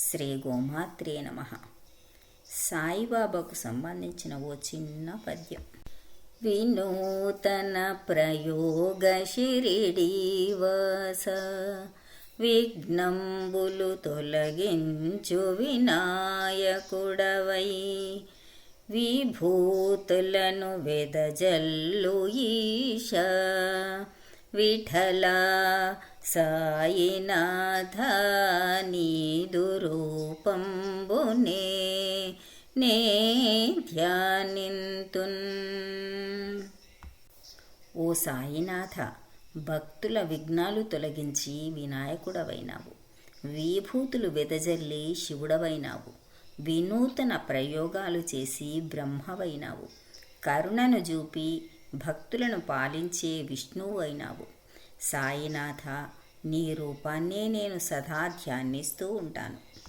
శ్రీ గోమాత్రే నమః. సాయిబాబాకు సంబంధించిన ఓ చిన్న పద్యం. వినూతన ప్రయోగ శిరిడీవాస, విఘ్నంబులు తొలగించు వినాయకుడవై, విభూతులను వెదజల్లు ఈశ, విఠల సాయినాథ నీదు రూపంబునే నే ధ్యానింతున్. ఓ సాయినాథ, భక్తుల విఘ్నాలు తొలగించి వినాయకుడవైనావు, విభూతులు వెదజల్లి శివుడవైనావు, వినూతన ప్రయోగాలు చేసి బ్రహ్మవైనావు, కరుణను చూపి భక్తులను పాలించే విష్ణువు అయినావు. సాయినాథ, నీ రూపాన్నే నేను సదా ధ్యానిస్తూ ఉంటాను.